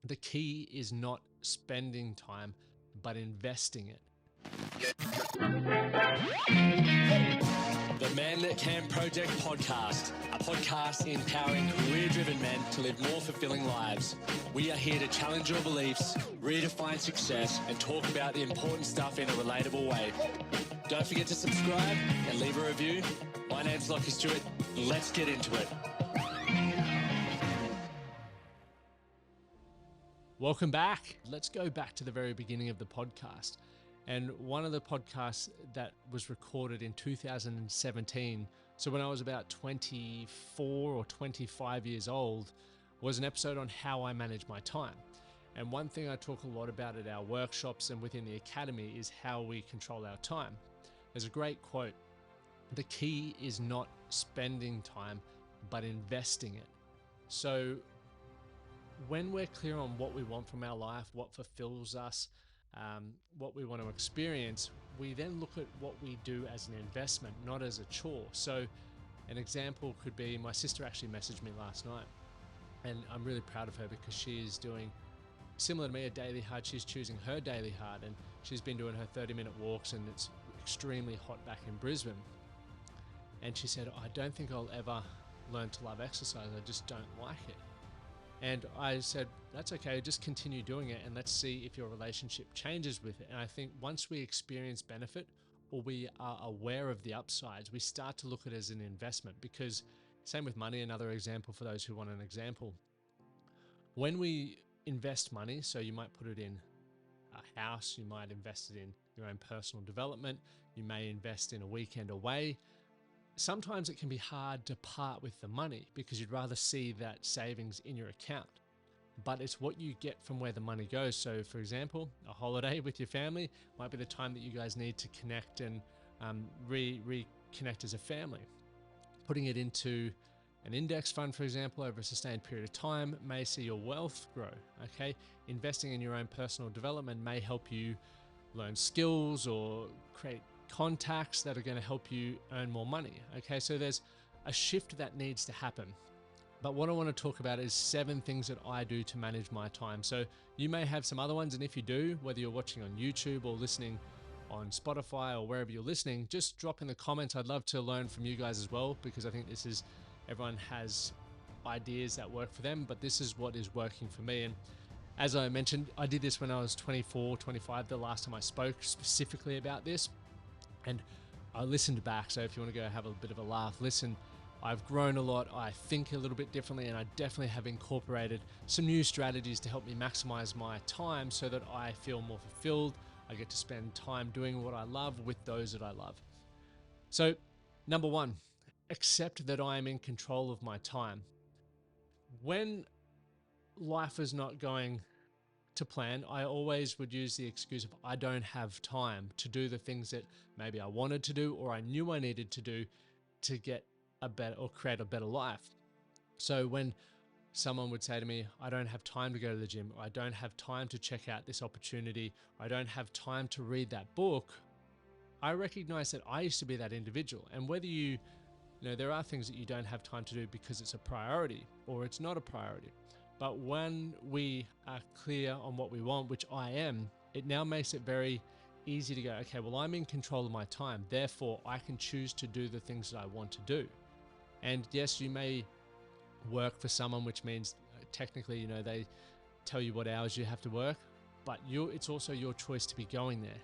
The key is not spending time, but investing it. The Man That Can Project podcast, a podcast empowering career-driven men to live more fulfilling lives. We are here to challenge your beliefs, redefine success, and talk about the important stuff in a relatable way. Don't forget to subscribe and leave a review. My name's Lachlan Stuart. Let's get into it. Welcome back. Let's go back to the very beginning of the podcast. And one of the podcasts that was recorded in 2017, so when I was about 24 or 25 years old, was an episode on how I manage my time. And one thing I talk a lot about at our workshops and within the academy is how we control our time. There's a great quote: the key is not spending time, but investing it. So when we're clear on what we want from our life, what fulfills us, what we want to experience, we then look at what we do as an investment, not as a chore. So an example could be, my sister actually messaged me last night, and I'm really proud of her because she is doing similar to me, a daily hard. She's choosing her daily hard, and she's been doing her 30-minute walks, and it's extremely hot back in Brisbane. And she said, I don't think I'll ever learn to love exercise. I just don't like it. And I said, that's okay, just continue doing it and let's see if your relationship changes with it. And I think once we experience benefit, or we are aware of the upsides, we start to look at it as an investment. Because same with money, another example for those who want an example. When we invest money, so you might put it in a house, you might invest it in your own personal development, you may invest in a weekend away. Sometimes it can be hard to part with the money because you'd rather see that savings in your account, but it's what you get from where the money goes. So for example, a holiday with your family might be the time that you guys need to connect and reconnect as a family. Putting it into an index fund, for example, over a sustained period of time may see your wealth grow, okay? Investing in your own personal development may help you learn skills or create contacts that are going to help you earn more money. Okay, so there's a shift that needs to happen. But what I want to talk about is 7 things that I do to manage my time. So you may have some other ones, and if you do, whether you're watching on YouTube or listening on Spotify or wherever you're listening, just drop in the comments. I'd love to learn from you guys as well, because I think everyone has ideas that work for them, but this is what is working for me. And as I mentioned, I did this when I was 24, 25, the last time I spoke specifically about this. And I listened back, so if you want to go have a bit of a laugh, listen, I've grown a lot, I think a little bit differently, and I definitely have incorporated some new strategies to help me maximize my time so that I feel more fulfilled. I get to spend time doing what I love with those that I love. So, number 1, accept that I am in control of my time. When life is not going to plan, I always would use the excuse of I don't have time to do the things that maybe I wanted to do or I knew I needed to do to get a better or create a better life. So when someone would say to me, I don't have time to go to the gym, or I don't have time to check out this opportunity, or I don't have time to read that book, I recognize that I used to be that individual. And whether you know, there are things that you don't have time to do because it's a priority or it's not a priority. But when we are clear on what we want, which I am, it now makes it very easy to go, okay, well, I'm in control of my time. Therefore, I can choose to do the things that I want to do. And yes, you may work for someone, which means technically, you know, they tell you what hours you have to work, but it's also your choice to be going there.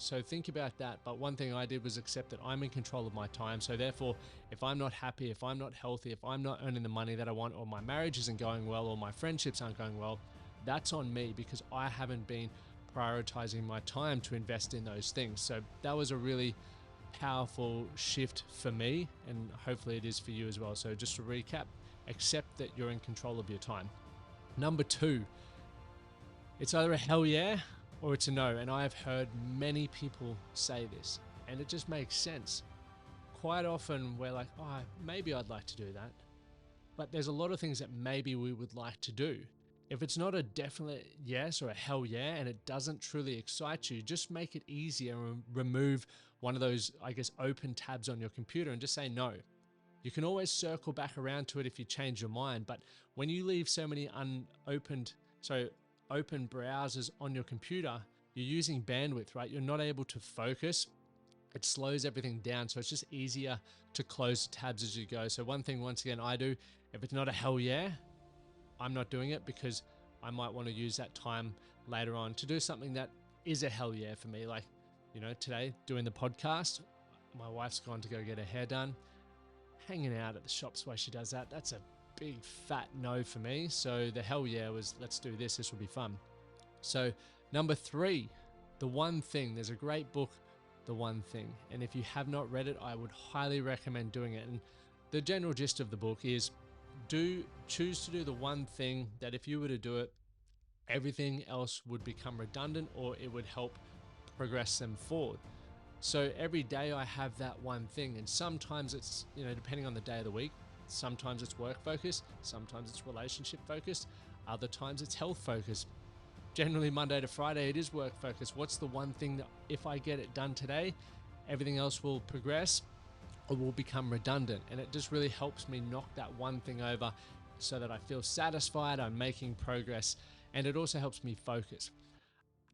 So think about that. But one thing I did was accept that I'm in control of my time. So therefore, if I'm not happy, if I'm not healthy, if I'm not earning the money that I want, or my marriage isn't going well, or my friendships aren't going well, that's on me because I haven't been prioritizing my time to invest in those things. So that was a really powerful shift for me, and hopefully it is for you as well. So just to recap, accept that you're in control of your time. Number 2, it's either a hell yeah or it's a no. And I've heard many people say this, and it just makes sense. Quite often we're like, oh, maybe I'd like to do that. But there's a lot of things that maybe we would like to do. If it's not a definite yes or a hell yeah, and it doesn't truly excite you, just make it easier and remove one of those, I guess, open tabs on your computer and just say no. You can always circle back around to it if you change your mind, but when you leave so many unopened So open browsers on your computer, you're using bandwidth, right? You're not able to focus. It slows everything down. So it's just easier to close tabs as you go. So one thing, once again, I do, if it's not a hell yeah, I'm not doing it, because I might want to use that time later on to do something that is a hell yeah for me. Like, today doing the podcast, my wife's gone to go get her hair done, hanging out at the shops while she does that. That's a big fat no for me. So the hell yeah was, let's do this. This will be fun. So number 3, The One Thing. There's a great book, The One Thing. And if you have not read it, I would highly recommend doing it. And the general gist of the book is choose to do the one thing that if you were to do it, everything else would become redundant, or it would help progress them forward. So every day I have that one thing, and sometimes it's, depending on the day of the week, sometimes it's work focused, sometimes it's relationship focused, other times it's health focused. Generally Monday to Friday, it is work focused. What's the one thing that if I get it done today, everything else will progress or will become redundant? And it just really helps me knock that one thing over so that I feel satisfied, I'm making progress, and it also helps me focus.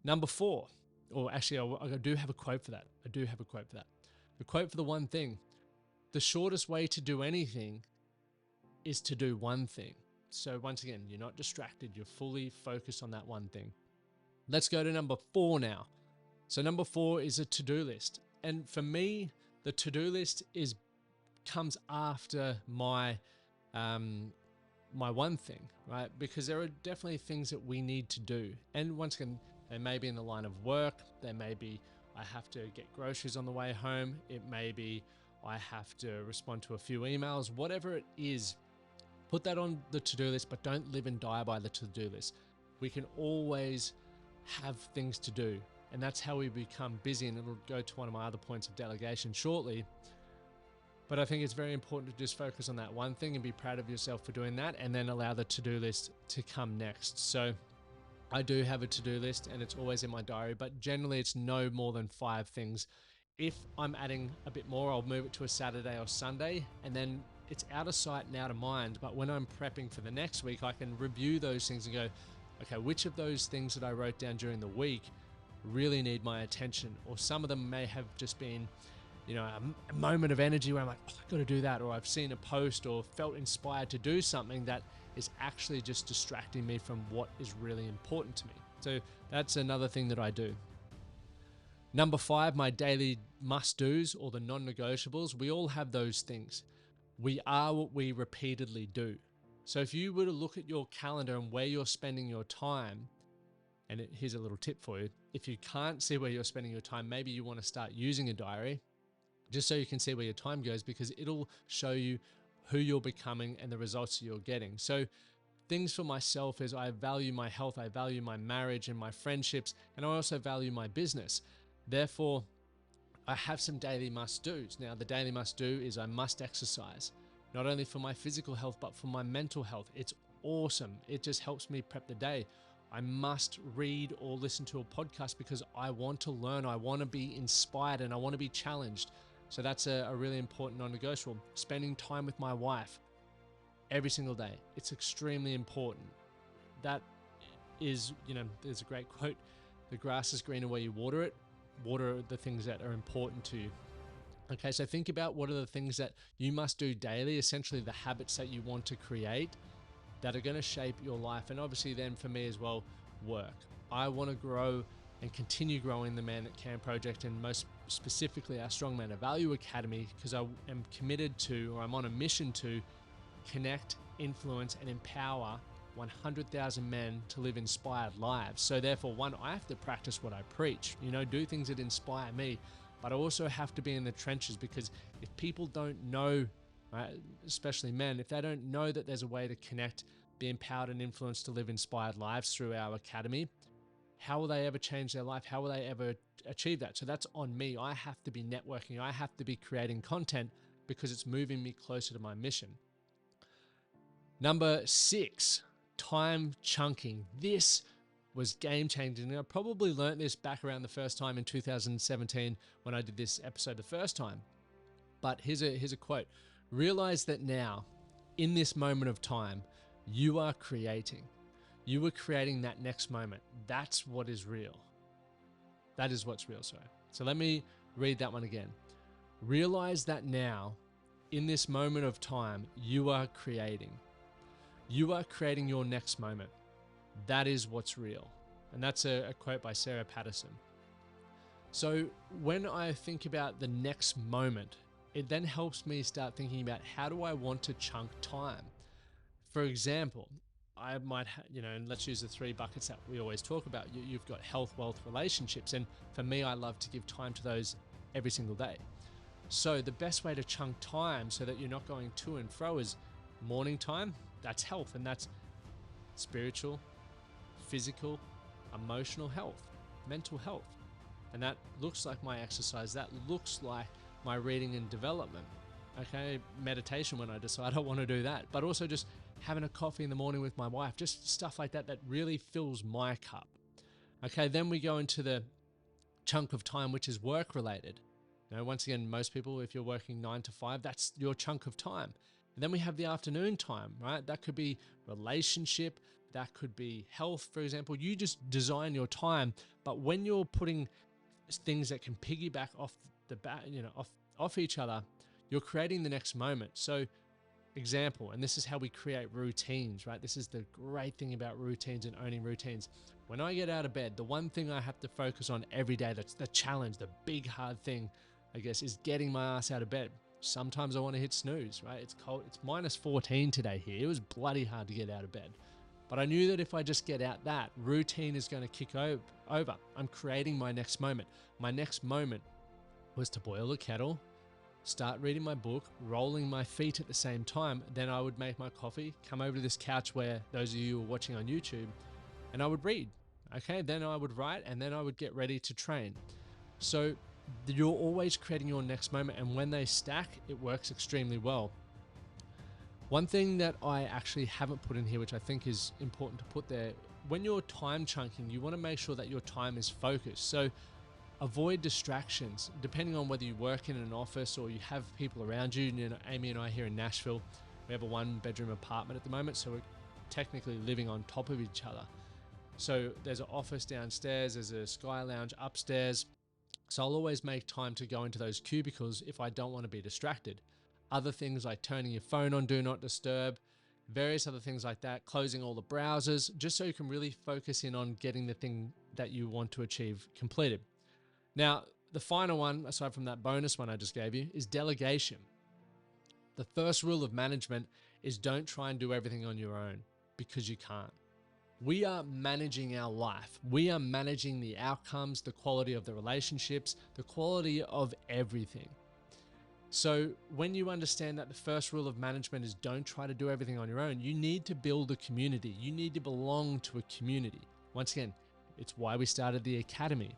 Number 4, or actually I do have a quote for that. The quote for the one thing: the shortest way to do anything is to do one thing. So once again, you're not distracted, you're fully focused on that one thing. Let's go to number 4 now. So number 4 is a to-do list. And for me, the to-do list comes after my my one thing, right? Because there are definitely things that we need to do. And once again, they may be in the line of work. They may be, I have to get groceries on the way home. It may be, I have to respond to a few emails, whatever it is. Put that on the to-do list, but don't live and die by the to-do list. We can always have things to do, and that's how we become busy. And it'll go to one of my other points of delegation shortly. But I think it's very important to just focus on that one thing and be proud of yourself for doing that, and then allow the to-do list to come next. So I do have a to-do list, and it's always in my diary, but generally it's no more than 5 things. If I'm adding a bit more, I'll move it to a Saturday or Sunday, and then it's out of sight and out of mind. But when I'm prepping for the next week, I can review those things and go, okay, which of those things that I wrote down during the week really need my attention? Or some of them may have just been, a moment of energy where I'm like, I got to do that. Or I've seen a post or felt inspired to do something that is actually just distracting me from what is really important to me. So that's another thing that I do. Number 5, my daily must-dos, or the non-negotiables. We all have those things. We are what we repeatedly do. So if you were to look at your calendar and where you're spending your time, and here's a little tip for you. If you can't see where you're spending your time, maybe you want to start using a diary just so you can see where your time goes, because it'll show you who you're becoming and the results that you're getting. So things for myself is I value my health, I value my marriage and my friendships, and I also value my business. Therefore, I have some daily must-dos. Now, the daily must-do is I must exercise, not only for my physical health, but for my mental health. It's awesome. It just helps me prep the day. I must read or listen to a podcast because I want to learn, I want to be inspired, and I want to be challenged. So that's a really important non-negotiable. Spending time with my wife every single day. It's extremely important. That is, there's a great quote, the grass is greener where you water it. Water the things that are important to you. Okay, so think about what are the things that you must do daily, essentially the habits that you want to create that are going to shape your life. And obviously then for me as well, work. I want to grow and continue growing the Man That Can project, and most specifically our Strong Man of Value Academy, because I am committed to, or I'm on a mission to connect, influence, and empower 100,000 men to live inspired lives. So therefore, one, I have to practice what I preach, do things that inspire me, but I also have to be in the trenches, because if people don't know, right, especially men, if they don't know that there's a way to connect, be empowered and influenced to live inspired lives through our academy, how will they ever change their life? How will they ever achieve that? So that's on me. I have to be networking. I have to be creating content because it's moving me closer to my mission. Number 6, time chunking. This was game changing. I probably learned this back around the first time in 2017 when I did this episode the first time. But here's a quote. Realize that now, in this moment of time, you are creating. You are creating that next moment. That's what is real. That is what's real, sorry. So let me read that one again. Realize that now, in this moment of time, you are creating. You are creating your next moment. That is what's real. And that's a quote by Sarah Patterson. So when I think about the next moment, it then helps me start thinking about how do I want to chunk time? For example, I might, and let's use the three buckets that we always talk about. You've got health, wealth, relationships. And for me, I love to give time to those every single day. So the best way to chunk time so that you're not going to and fro is morning time. That's health, and that's spiritual, physical, emotional health, mental health. And that looks like my exercise. That looks like my reading and development. Okay, meditation when I decide I want to do that. But also just having a coffee in the morning with my wife, just stuff like that that really fills my cup. Okay, then we go into the chunk of time which is work related. Once again, most people, if you're working 9 to 5, that's your chunk of time. And then we have the afternoon time, right? That could be relationship, that could be health, for example. You just design your time, but when you're putting things that can piggyback off the bat, off each other, you're creating the next moment. So, example, and this is how we create routines, right? This is the great thing about routines and owning routines. When I get out of bed, the one thing I have to focus on every day, that's the challenge, the big hard thing, I guess, is getting my ass out of bed. Sometimes I want to hit snooze, right? It's cold. It's minus 14 today here. It was bloody hard to get out of bed. But I knew that if I just get out, that routine is going to kick over. I'm creating my next moment. My next moment was to boil the kettle, start reading my book, rolling my feet at the same time. Then I would make my coffee, come over to this couch where those of you who are watching on YouTube, and I would read. Okay, then I would write, and then I would get ready to train. So you're always creating your next moment, and when they stack, it works extremely well. One thing that I actually haven't put in here, which I think is important to put there, when you're time chunking, you want to make sure that your time is focused. So avoid distractions, depending on whether you work in an office or you have people around you. Amy and I here in Nashville, we have a 1-bedroom apartment at the moment, so we're technically living on top of each other. So there's an office downstairs, there's a sky lounge upstairs. So I'll always make time to go into those cubicles if I don't want to be distracted. Other things like turning your phone on Do Not Disturb, various other things like that, closing all the browsers, just so you can really focus in on getting the thing that you want to achieve completed. Now, the final one, aside from that bonus one I just gave you, is delegation. The first rule of management is don't try and do everything on your own, because you can't. We are managing our life. We are managing the outcomes, the quality of the relationships, the quality of everything. So when you understand that the first rule of management is don't try to do everything on your own, you need to build a community. You need to belong to a community. Once again, it's why we started the academy.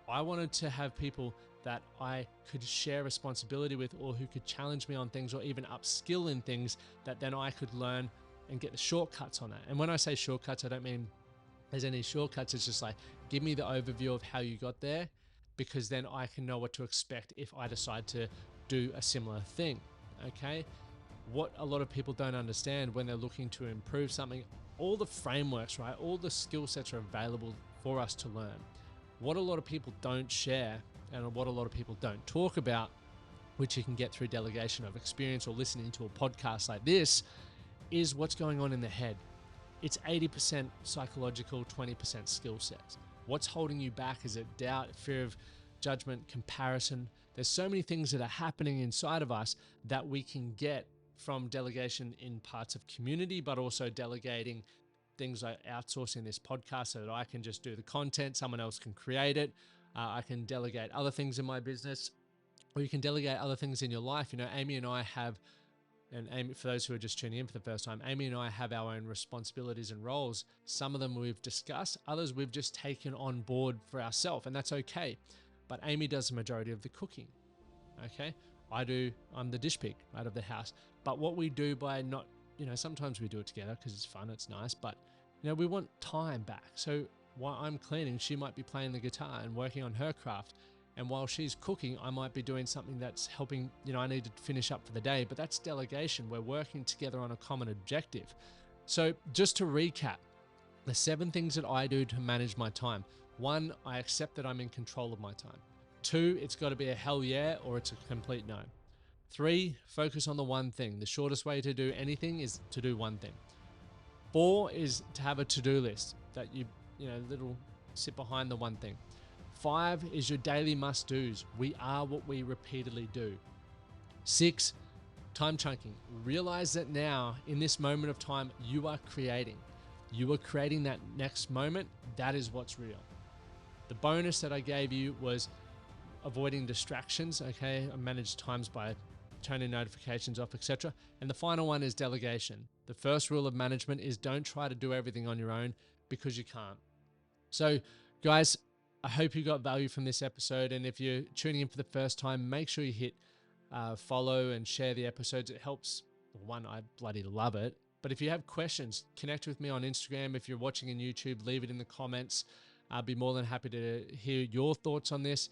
I wanted to have people that I could share responsibility with, or who could challenge me on things, or even upskill in things that then I could learn and get the shortcuts on that. And when I say shortcuts, I don't mean there's any shortcuts. It's just like, give me the overview of how you got there, because then I can know what to expect if I decide to do a similar thing. Okay. What a lot of people don't understand when they're looking to improve something, all the frameworks, right? All the skill sets are available for us to learn. What a lot of people don't share, and what a lot of people don't talk about, which you can get through delegation of experience or listening to a podcast like this, is what's going on in the head. It's 80% psychological, 20% skill sets. What's holding you back? Is it doubt, fear of judgment, comparison? There's so many things that are happening inside of us that we can get from delegation in parts of community, but also delegating things like outsourcing this podcast so that I can just do the content, someone else can create it. I can delegate other things in my business, or you can delegate other things in your life. Amy and I have, and Amy, for those who are just tuning in for the first time, Amy and I have our own responsibilities and roles. Some of them we've discussed, others we've just taken on board for ourselves, and that's okay. But Amy does the majority of the cooking, okay? I'm the dish pig out of the house. But what we do by not, sometimes we do it together because it's fun, it's nice, but, we want time back. So while I'm cleaning, she might be playing the guitar and working on her craft. And while she's cooking, I might be doing something that's helping, I need to finish up for the day, but that's delegation. We're working together on a common objective. So just to recap, the 7 things that I do to manage my time. 1, I accept that I'm in control of my time. 2, it's got to be a hell yeah or it's a complete no. 3, focus on the one thing. The shortest way to do anything is to do one thing. 4 is to have a to-do list that little sit behind the one thing. 5 is your daily must-dos. We are what we repeatedly do. 6, time chunking. Realize that now, in this moment of time, you are creating. You are creating that next moment. That is what's real. The bonus that I gave you was avoiding distractions. Okay, I manage times by turning notifications off, etc. And the final one is delegation. The first rule of management is don't try to do everything on your own, because you can't. So, guys, I hope you got value from this episode. And if you're tuning in for the first time, make sure you hit follow and share the episodes. It helps. One, I bloody love it. But if you have questions, connect with me on Instagram. If you're watching on YouTube, leave it in the comments. I'll be more than happy to hear your thoughts on this.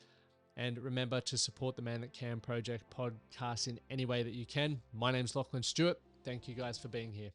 And remember to support the Man That Can Project podcast in any way that you can. My name's Lachlan Stuart. Thank you guys for being here.